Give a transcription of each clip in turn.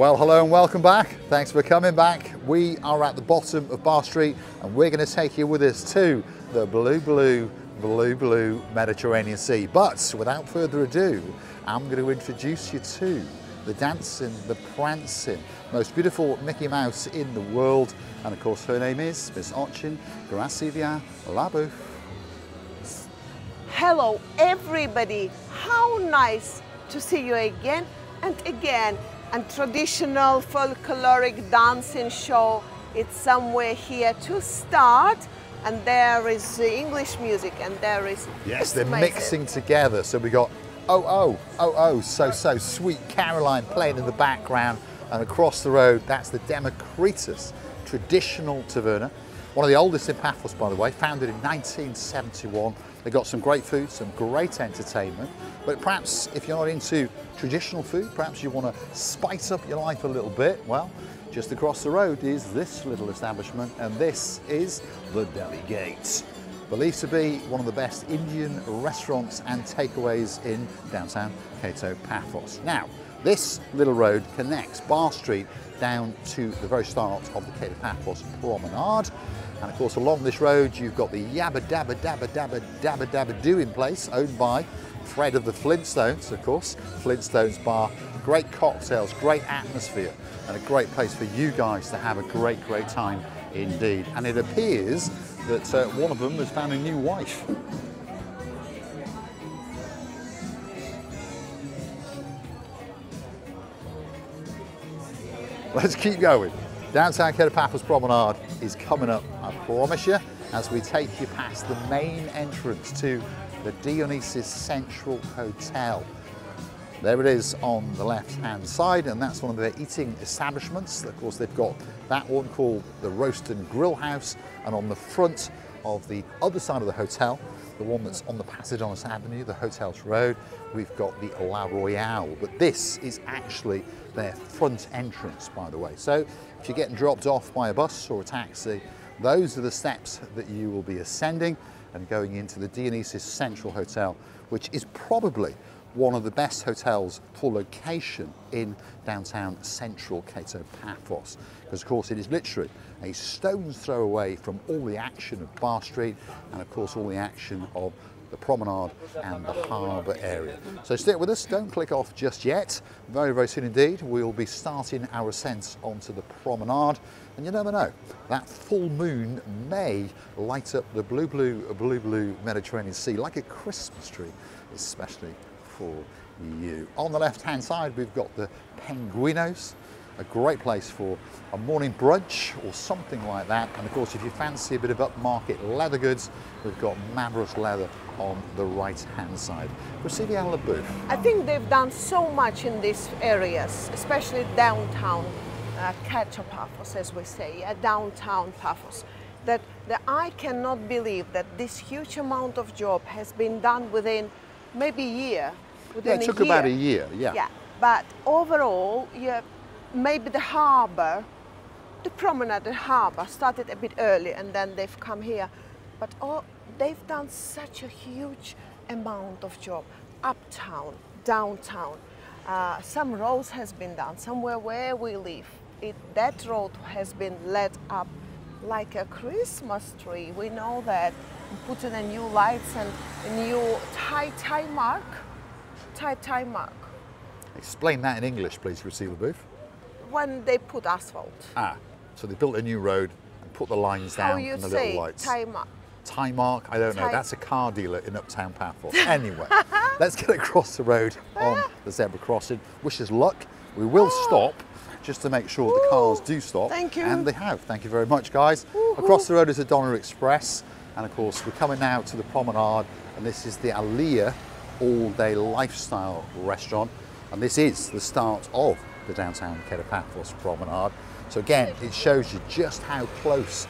Well, hello and welcome back. Thanks for coming back. We are at the bottom of Bar Street and we're going to take you with us to the blue Mediterranean Sea. But without further ado, I'm going to introduce you to the dancing, the prancing, most beautiful Mickey Mouse in the world. And of course, her name is Miss Ochin Gracivia Labouf. Hello everybody, how nice to see you again and again. And traditional folkloric dancing show, it's somewhere here to start, and there is English music and there is... Yes, they're mixing together. So we got oh, so Sweet Caroline playing in the background, and across the road, that's the Democritus traditional taverna. One of the oldest in Paphos, by the way, founded in 1971. They've got some great food, some great entertainment. But perhaps if you're not into traditional food, perhaps you want to spice up your life a little bit, well, just across the road is this little establishment, and this is the Deli Gate. Believed to be one of the best Indian restaurants and takeaways in downtown Cato Paphos. Now, this little road connects Bar Street down to the very start of the Cato Paphos promenade. And of course, along this road, you've got the Yabba Dabba Dabba Dabba Dabba Dabba Doing place, owned by Fred of the Flintstones, of course. Flintstones Bar, great cocktails, great atmosphere, and a great place for you guys to have a great time indeed. And it appears that one of them has found a new wife. Let's keep going. Downtown Cato Paphos Promenade is coming up, I promise you, as we take you past the main entrance to the Dionysus Central Hotel. There it is on the left-hand side, and that's one of their eating establishments. Of course, they've got that one called the Roast and Grill House, and on the front of the other side of the hotel, the one that's on the Passidonis Avenue, the Hotels Road, we've got the La Royale. But this is actually their front entrance, by the way. So if you're getting dropped off by a bus or a taxi, those are the steps that you will be ascending and going into the Dionysus Central Hotel, which is probably one of the best hotels for location in downtown central Cato Paphos, because of course it is literally a stone's throw away from all the action of Bar Street and of course all the action of the promenade and the harbour area. So stick with us, don't click off just yet. Very soon indeed, we'll be starting our ascent onto the promenade. And you never know, that full moon may light up the blue Mediterranean Sea like a Christmas tree, especially for you. On the left-hand side, we've got the Penguinos, a great place for a morning brunch or something like that. And of course, if you fancy a bit of upmarket leather goods, we've got Mavros Leather on the right-hand side. Gracivia Labouf. I think they've done so much in these areas, especially downtown Cato Paphos, as we say, downtown Paphos, that I cannot believe that this huge amount of job has been done within maybe a year. Yeah, it took about a year, yeah. Yeah, but overall, yeah, maybe the harbour, the promenade and harbour started a bit early and then they've come here. But they've done such a huge amount of job, uptown, downtown. Some roads has been done, somewhere where we live. That road has been lit up like a Christmas tree. We know that. Put in a new lights and a new tie mark. Tie mark. Explain that in English, please, Gracivia Labouf. When they put asphalt. Ah, so they built a new road and put the lines down and the little lights. Tie mark. Tie mark? I don't know. That's a car dealer in Uptown Paphos. Anyway, let's get across the road on the zebra crossing. Wish us luck. We will stop just to make sure the cars do stop. Thank you. And they have. Thank you very much, guys. Across the road is the Donna Express. And of course, we're coming now to the promenade, and this is the Aliyah all-day lifestyle restaurant. And this is the start of the downtown Cato Paphos promenade. So again, it shows you just how close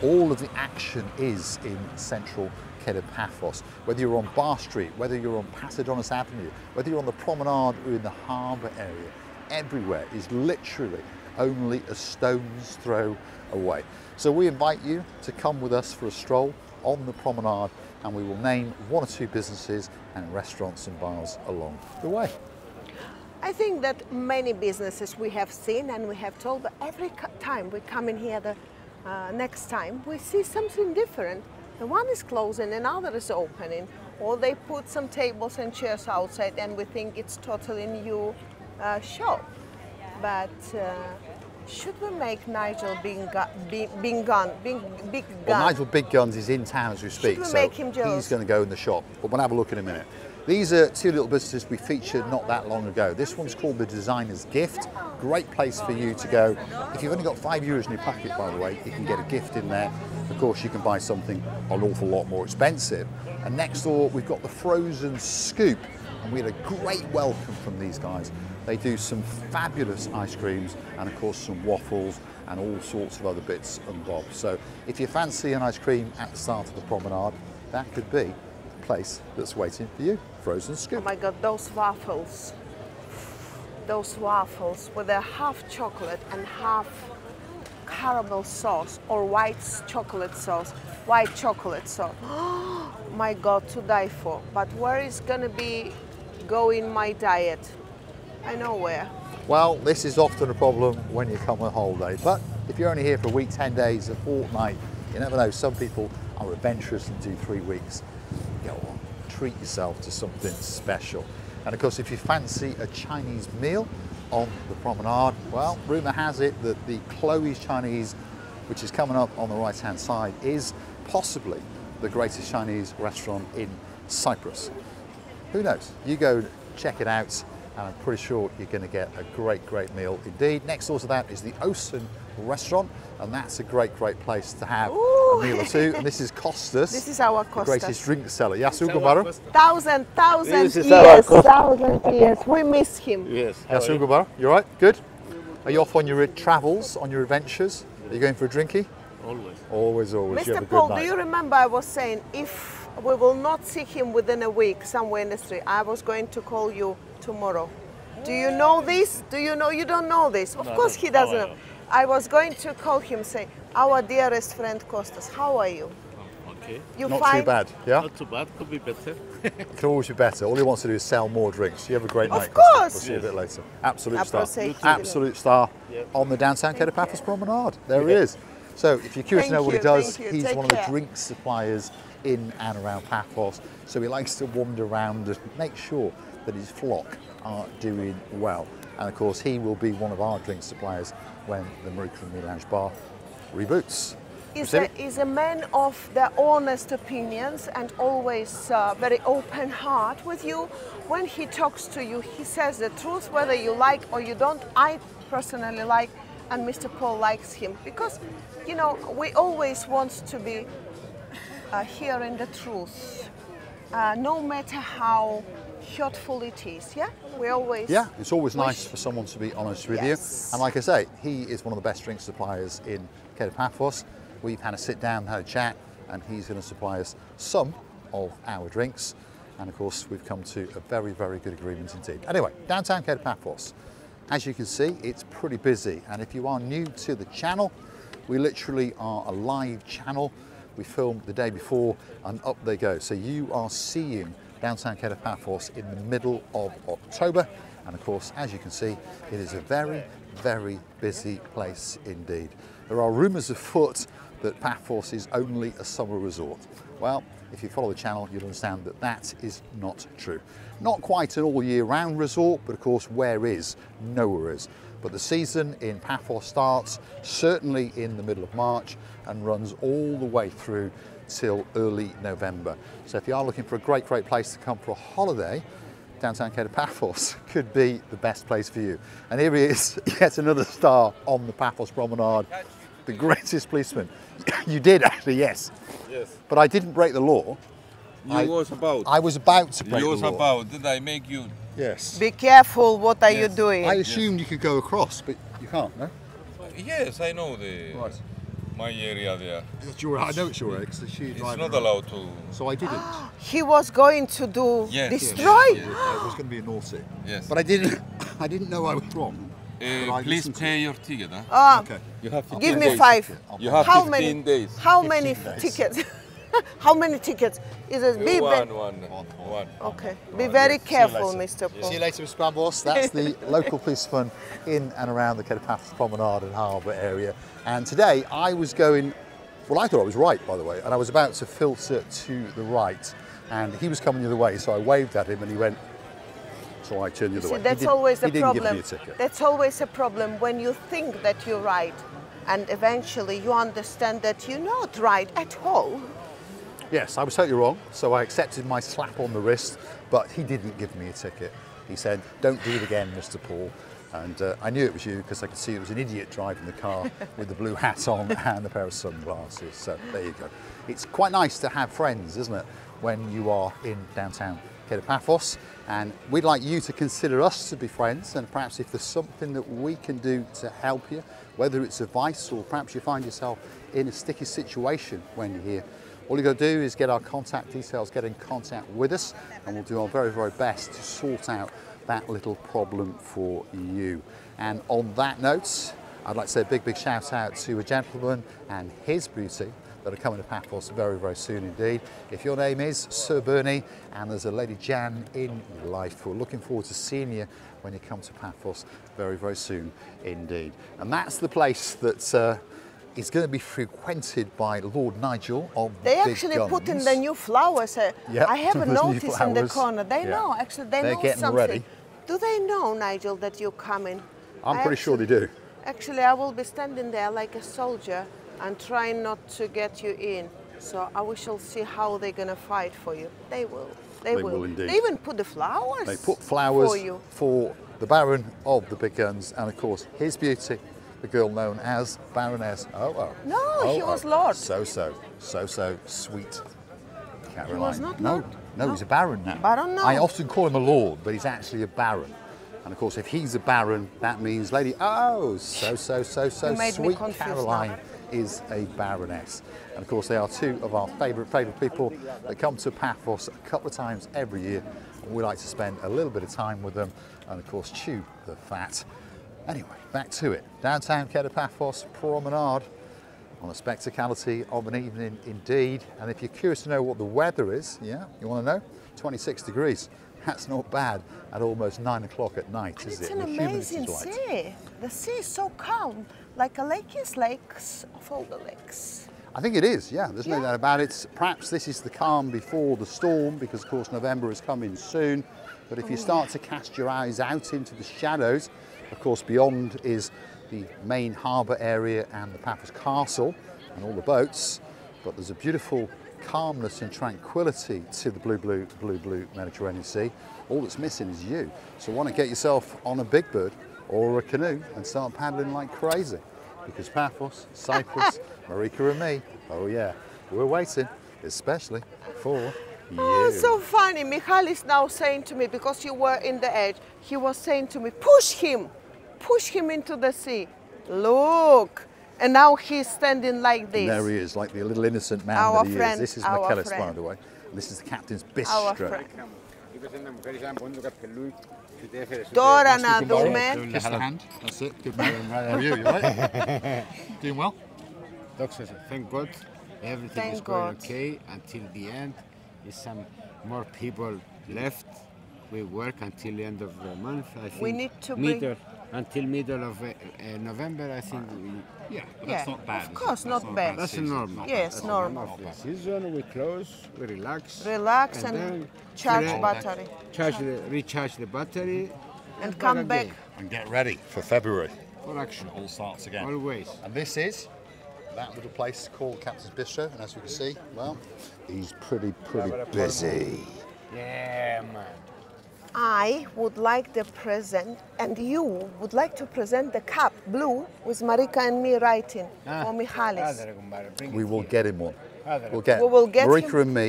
all of the action is in central Cato Paphos. Whether you're on Bar Street, whether you're on Passidonis Avenue, whether you're on the promenade or in the harbour area, everywhere is literally only a stone's throw away. So we invite you to come with us for a stroll on the promenade, and we will name one or two businesses and restaurants and bars along the way. I think that many businesses we have seen and we have told, but every time we come in here the next time, we see something different. The one is closing, another is opening, or they put some tables and chairs outside and we think it's totally new shop. But should we make Nigel big gun? Well, Nigel Big Guns is in town as we speak, Should we so make him jealous? he's going to go in the shop. But we'll have a look in a minute. These are two little businesses we featured not that long ago. This one's called The Designer's Gift. Great place for you to go. If you've only got €5 in your pocket, by the way, you can get a gift in there. Of course, you can buy something an awful lot more expensive. And next door, we've got the Frozen Scoop. And we had a great welcome from these guys. They do some fabulous ice creams and of course some waffles and all sorts of other bits and bobs. So if you fancy an ice cream at the start of the promenade, that could be the place that's waiting for you, Frozen Scoop. Oh my God, those waffles with a half chocolate and half caramel sauce or white chocolate sauce. Oh my God, to die for. But where is gonna be going my diet? I know where. Well, this is often a problem when you come on holiday, but if you're only here for a week, 10 days, a fortnight, you never know, some people are adventurous and do 3 weeks. Go on, treat yourself to something special. And of course, if you fancy a Chinese meal on the promenade, well, rumour has it that the Chloe's Chinese, which is coming up on the right-hand side, is possibly the greatest Chinese restaurant in Cyprus. Who knows? You go check it out, and I'm pretty sure you're going to get a great meal indeed. Next door to that is the Ocean restaurant, and that's a great place to have a meal or two. And this is Costas. This is our the Costas. greatest drink seller. Yasu Gumaro. Thousand This is years, our 1,000 years. We miss him. Yes. Yasu Gumaro, you all right? Good? Are you off on your travels, on your adventures? Are you going for a drinky? Always. Always. You have Mr. a good Paul, night. do you remember I was saying if we will not see him within a week somewhere in the street, I was going to call you tomorrow. Do you know this? Do you know? You don't know this. Of course he doesn't know. I was going to call him, say, our dearest friend Costas, how are you? Okay. You Not fine? too bad, yeah? Not too bad. Could be better. It can always be better. All he wants to do is sell more drinks. You have a great night. Of Costas. course. We'll see you a bit later. Absolute star. Appreciate it. Absolute star on the downtown Paphos promenade. There he is. So if you're curious to know what he does, Thank you. he's Take one of the care. drink suppliers in and around Paphos. So he likes to wander around and make sure that his flock are doing well. And of course, he will be one of our drink suppliers when the Marika and Me Lounge Bar reboots. Is a man of the honest opinions and always very open heart with you. When he talks to you, he says the truth, whether you like or you don't. I personally like, and Mr. Paul likes him because, you know, we always want to be hearing the truth, no matter how hurtful it is. Yeah, we always. Yeah, it's always nice for someone to be honest with you. And like I say, he is one of the best drink suppliers in Paphos. We've had a sit down, had a chat, and he's going to supply us some of our drinks. And of course, we've come to a very good agreement indeed. Anyway, downtown Paphos. As you can see, it's pretty busy. And if you are new to the channel, we literally are a live channel. We filmed the day before and up they go. So you are seeing downtown Paphos in the middle of October. And of course, as you can see, it is a very busy place indeed. There are rumours afoot that Paphos is only a summer resort. Well, if you follow the channel, you'll understand that that is not true. Not quite an all year round resort, but of course, where is, nowhere is. But the season in Paphos starts certainly in the middle of March and runs all the way through till early November. So if you are looking for a great place to come for a holiday, downtown Paphos could be the best place for you. And here he is, yet another star on the Paphos promenade, the greatest policeman. You did actually, yes. Yes. But I didn't break the law. I was about. I was about to break You the was law. about. Did I make you? Yes. Be careful. What are you doing? I assumed you could go across, but you can't, no? Yes, I know the Right. my area there. I know it's your area because she It's not allowed to. So I didn't. He was going to do Yes. destroy. Yes. It was going to be a naughty. Yes. But I didn't know I was wrong. But I Please listened to pay your ticket. Huh? Ah, Okay. You have 15 give me days. 5. You have How 15 many days. How many 15 days. tickets? How many tickets? Is it be One. Okay. Be very careful, Mr. Paul. See you later, Mr. Paphos. That's the local police fund in and around the Paphos Promenade and Harbour area. And today I was going, well, I thought I was right, by the way, and I was about to filter to the right, and he was coming the other way, so I waved at him and he went, so I turned the other way. That's always a problem. He didn't give me a ticket. That's always a problem when you think that you're right, and eventually you understand that you're not right at all. Yes, I was totally wrong, so I accepted my slap on the wrist, but he didn't give me a ticket. He said, don't do it again, Mr. Paul. And I knew it was you because I could see it was an idiot driving the car with the blue hat on and a pair of sunglasses. So there you go. It's quite nice to have friends, isn't it, when you are in downtown Paphos. And we'd like you to consider us to be friends, and perhaps if there's something that we can do to help you, whether it's advice or perhaps you find yourself in a sticky situation when you're here, all you got to do is get our contact details, get in contact with us, and we'll do our very, very best to sort out that little problem for you. And on that note, I'd like to say a big, big shout out to a gentleman and his beauty that are coming to Paphos very, very soon indeed. If your name is Sir Bernie and there's a Lady Jan in your life, we're looking forward to seeing you when you come to Paphos very, very soon indeed. And that's the place that is going to be frequented by Lord Nigel of the They Big actually Guns. put in the new flowers. Yep, I haven't those new noticed in the flowers. corner. They Yeah. know, actually, they They're know getting something. ready. Do they know, Nigel, that you're coming? I'm pretty sure they do. Actually, I will be standing there like a soldier and trying not to get you in. So we shall see how they're going to fight for you. They will. They will. indeed. They even put the flowers. They put flowers for you. for the Baron of the Big Guns and of course his beauty, the girl known as Baroness. No, he was Lord. So sweet Caroline. He was not no, Lord. no, he's a Baron now. Baron now. I often call him a Lord, but he's actually a Baron. And of course, if he's a Baron, that means Lady. Oh, so You made me sweet confused Caroline now. is a Baroness. And of course, they are two of our favourite people that come to Paphos a couple of times every year. And we like to spend a little bit of time with them and of course chew the fat. Anyway, back to it. Downtown Paphos Promenade on a spectacality of an evening indeed. And if you're curious to know what the weather is, yeah, you want to know? 26 degrees. That's not bad at almost 9 o'clock at night, And is it's it? an The humidity amazing is right. sea. The sea is so calm, like a lake is lakes of all the lakes. I think it is, yeah, there's no doubt about it. Perhaps this is the calm before the storm, because of course November is coming soon. But if you start to cast your eyes out into the shadows, of course beyond is the main harbour area and the Paphos Castle and all the boats. But there's a beautiful calmness and tranquility to the blue Mediterranean Sea. All that's missing is you. So why not get yourself on a big bird or a canoe and start paddling like crazy? Because Paphos, Cyprus, Marika and me, oh yeah, we're waiting, especially for you. Oh, so funny. Michal is now saying to me, because you were in the edge, he was saying to me, push him into the sea. Look. And now he's standing like this. And there he is, like the little innocent man Our that he friend, is. This is our Michaelis, by friend. the way. And this is the captain's Our bistro. friend. Τώρα να δούμε. Kiss the hand. That's it. Good man. How are you? You right? Doing well? Doctor, thank God, everything Thank is going God. okay until the end. There's some more people left. We work until the end of the month. I think We need to bring- until middle of November. I think Yeah, but Yeah, that's not bad. of course, not bad. that's normal. Yes, That's normal. Of the season, we close, we relax. Relax and then charge today- battery. Recharge the battery, And come back. And get ready for February. for action. All starts again. Always. And this is that little place called Captain's Bistro. And as you can see, well, he's pretty busy. Yeah, man. I would like the present, and you would like to present the cup, blue, with Marika and me writing for Michalis. We will get him one. We will get Marika him. and me,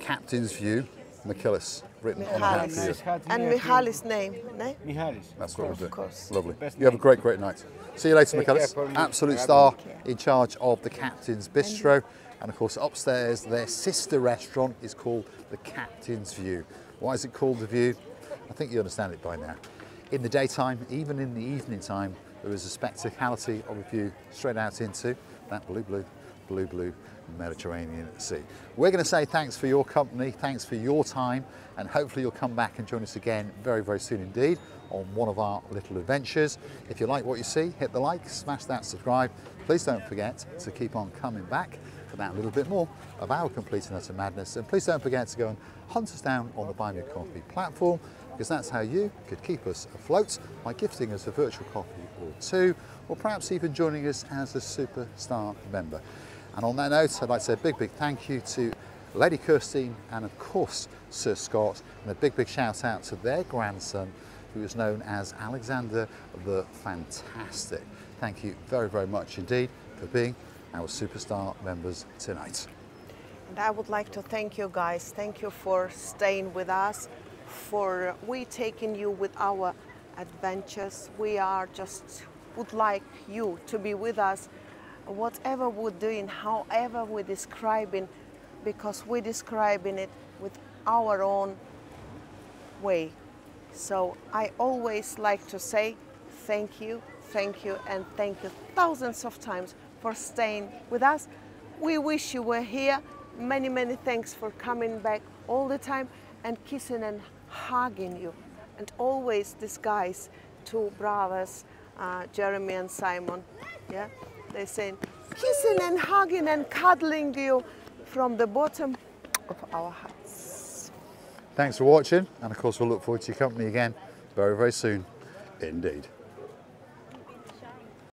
Captain's View, Michaelis, written on the hat Michalis. here. And Michalis' name, no? Michalis. That's what we'll do. course. Lovely. You have a great night. See you later, Michaelis. care, Paul. Absolute star in charge of the Captain's Bistro. And of course, upstairs, their sister restaurant is called the Captain's View. Why is it called the View? I think you understand it by now. In the daytime, even in the evening time, there is a spectacality of a view straight out into that blue Mediterranean Sea. We're going to say thanks for your company, thanks for your time, and hopefully you'll come back and join us again very, very soon indeed on one of our little adventures. If you like what you see, hit the like, smash that subscribe. Please don't forget to keep on coming back for that little bit more of our complete and utter madness. And please don't forget to go and hunt us down on the Buy Me a Coffee platform, because that's how you could keep us afloat by gifting us a virtual coffee or two, or perhaps even joining us as a superstar member. And on that note, I'd like to say a big, big thank you to Lady Kirstine and of course Sir Scott, and a big, big shout out to their grandson, who is known as Alexander the Fantastic. Thank you very, very much indeed for being our superstar members tonight. And I would like to thank you guys. Thank you for staying with us, for we taking you with our adventures. We are just would like you to be with us, whatever we're doing, however we're describing, because we're describing it with our own way. So I always like to say thank you, and thank you thousands of times for staying with us. We wish you were here. Many, many thanks for coming back all the time and kissing and hugging you. And always these guys, two brothers, Jeremy and Simon, yeah, they're saying kissing and hugging and cuddling you from the bottom of our hearts. Thanks for watching, and of course we'll look forward to your company again very, very soon indeed.